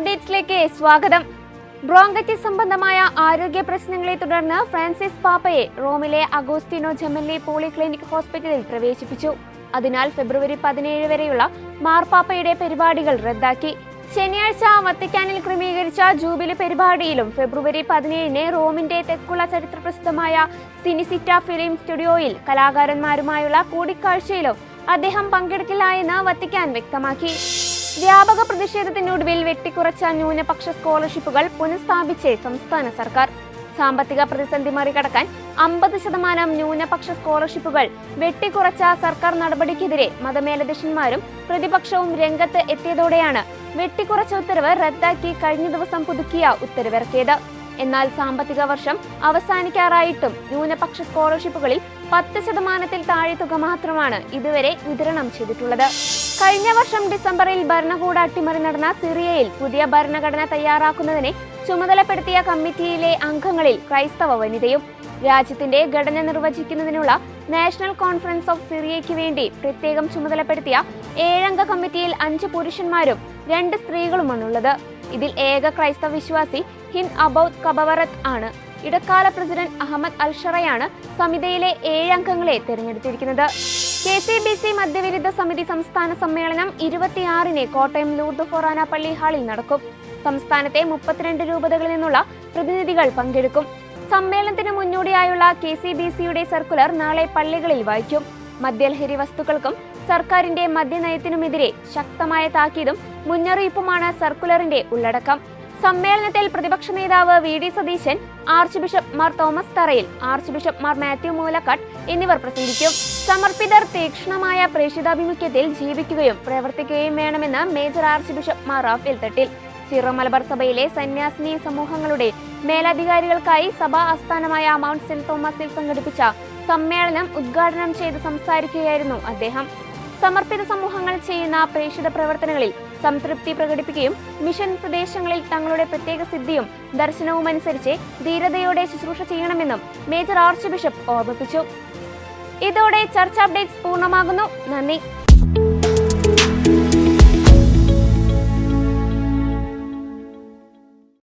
അപ്ഡേറ്റ്സിലേക്ക് സ്വാഗതം. ബ്രോങ്കൈറ്റിസ് സംബന്ധമായ ആരോഗ്യ പ്രശ്നങ്ങളെ തുടർന്ന് ഫ്രാൻസിസ് പാപ്പയെ റോമിലെ അഗോസ്റ്റിനോ ജെമല്ലി പോളിക്ലിനിക് ഹോസ്പിറ്റലിൽ പ്രവേശിപ്പിച്ചു. അതിനാൽ ഫെബ്രുവരി 17 വരെയുള്ള മാർപ്പാപ്പയുടെ പരിപാടികൾ റദ്ദാക്കി. ശനിയാഴ്ച വത്തിക്കാനിൽ ക്രമീകരിച്ച ജൂബിലി പരിപാടിയിലും ഫെബ്രുവരി 17 റോമിന്റെ തെക്കുള്ള ചരിത്രപ്രസിദ്ധമായ സിനിസിറ്റ ഫിലിം സ്റ്റുഡിയോയിൽ കലാകാരന്മാരുമായുള്ള കൂടിക്കാഴ്ചയിലും അദ്ദേഹം പങ്കെടുക്കില്ല എന്ന് വത്തിക്കാൻ വ്യക്തമാക്കി. വ്യാപക പ്രതിഷേധത്തിനൊടുവിൽ വെട്ടിക്കുറച്ച ന്യൂനപക്ഷ സ്കോളർഷിപ്പുകൾ പുനഃസ്ഥാപിച്ച് സംസ്ഥാന സർക്കാർ. സാമ്പത്തിക പ്രതിസന്ധി മറികടക്കാൻ 50% ന്യൂനപക്ഷ സ്കോളർഷിപ്പുകൾ വെട്ടിക്കുറച്ച സർക്കാർ നടപടിക്കെതിരെ മതമേലധ്യക്ഷന്മാരും പ്രതിപക്ഷവും രംഗത്ത് എത്തിയതോടെയാണ് വെട്ടിക്കുറച്ച ഉത്തരവ് റദ്ദാക്കി കഴിഞ്ഞ ദിവസം പുതുക്കിയ ഉത്തരവിറക്കിയത്. എന്നാൽ സാമ്പത്തിക വർഷം അവസാനിക്കാറായിട്ടും ന്യൂനപക്ഷ സ്കോളർഷിപ്പുകളിൽ 10% താഴെ തുക മാത്രമാണ് ഇതുവരെ വിതരണം ചെയ്തിട്ടുള്ളത്. കഴിഞ്ഞ വർഷം ഡിസംബറിൽ ഭരണകൂട അട്ടിമറി നടന്ന സിറിയയിൽ പുതിയ ഭരണഘടന തയ്യാറാക്കുന്നതിനെ ചുമതലപ്പെടുത്തിയ കമ്മിറ്റിയിലെ അംഗങ്ങളിൽ ക്രൈസ്തവ വനിതയും. രാജ്യത്തിന്റെ ഘടന നിർവചിക്കുന്നതിനുള്ള നാഷണൽ കോൺഫറൻസ് ഓഫ് സിറിയയ്ക്ക് വേണ്ടി പ്രത്യേകം ചുമതലപ്പെടുത്തിയ 7 അംഗ കമ്മിറ്റിയിൽ 5 പുരുഷന്മാരും 2 സ്ത്രീകളുമാണുള്ളത്. ഇതിൽ ഏക ക്രൈസ്തവ വിശ്വാസി ഹിന്ദ് അബൌദ് കബവറത്ത് ആണ്. ഇടക്കാല പ്രസിഡന്റ് അഹമ്മദ് അൽഷറയാണ് സമിതിയിലെ 7 അംഗങ്ങളെ തെരഞ്ഞെടുത്തിരിക്കുന്നത്. KCBC മദ്യവിരുദ്ധ സമിതി സംസ്ഥാന സമ്മേളനം 26 കോട്ടയം ലൂർദ് ഫൊറാന പള്ളി ഹാളിൽ നടക്കും. സംസ്ഥാനത്തെ 32 രൂപതകളിൽ നിന്നുള്ള പ്രതിനിധികൾ പങ്കെടുക്കും. സമ്മേളനത്തിന് മുന്നോടിയായുള്ള KCBCയുടെ സർക്കുലർ നാളെ പള്ളികളിൽ വായിക്കും. മദ്യലഹരി വസ്തുക്കൾക്കും സർക്കാരിന്റെ മദ്യനയത്തിനുമെതിരെ ശക്തമായ താക്കീതും മുന്നറിയിപ്പുമാണ് സർക്കുലറിന്റെ ഉള്ളടക്കം. സമ്മേളനത്തിൽ പ്രതിപക്ഷ നേതാവ് VD Satheesan, archbishop Mar Thomas Tharayil, archbishop Mar Mathew Moolakkattu എന്നിവർ പ്രസംഗിക്കും. സമർപ്പിതർ തീക്ഷ്ണമായ പ്രേക്ഷിതാഭിമുഖ്യത്തിൽ ജീവിക്കുകയും പ്രവർത്തിക്കുകയും വേണമെന്ന് major archbishop Mar Raphael Thattil. Syro Malabar സഭയിലെ സന്യാസിനി സമൂഹങ്ങളുടെ മേലധികാരികൾക്കായി സഭാ ആസ്ഥാനമായ മൗണ്ട് സെന്റ് തോമസിൽ സംഘടിപ്പിച്ച സമ്മേളനം ഉദ്ഘാടനം ചെയ്ത് സംസാരിക്കുകയായിരുന്നു അദ്ദേഹം. സമർപ്പിത സമൂഹങ്ങൾ ചെയ്യുന്ന പ്രേക്ഷിത പ്രവർത്തനങ്ങളിൽ സംതൃപ്തി പ്രകടിപ്പിക്കുകയും മിഷൻ പ്രദേശങ്ങളിൽ തങ്ങളുടെ പ്രത്യേക സിദ്ധിയും ദർശനവും അനുസരിച്ച് ധീരതയോടെ ശുശ്രൂഷ ചെയ്യണമെന്നും മേജർ ആർച്ച് ബിഷപ്പ് ഓർമ്മിപ്പിച്ചു. ഇതോടെ ചർച്ച അപ്ഡേറ്റ്സ് പൂർണ്ണമാകുന്നു. നന്ദി.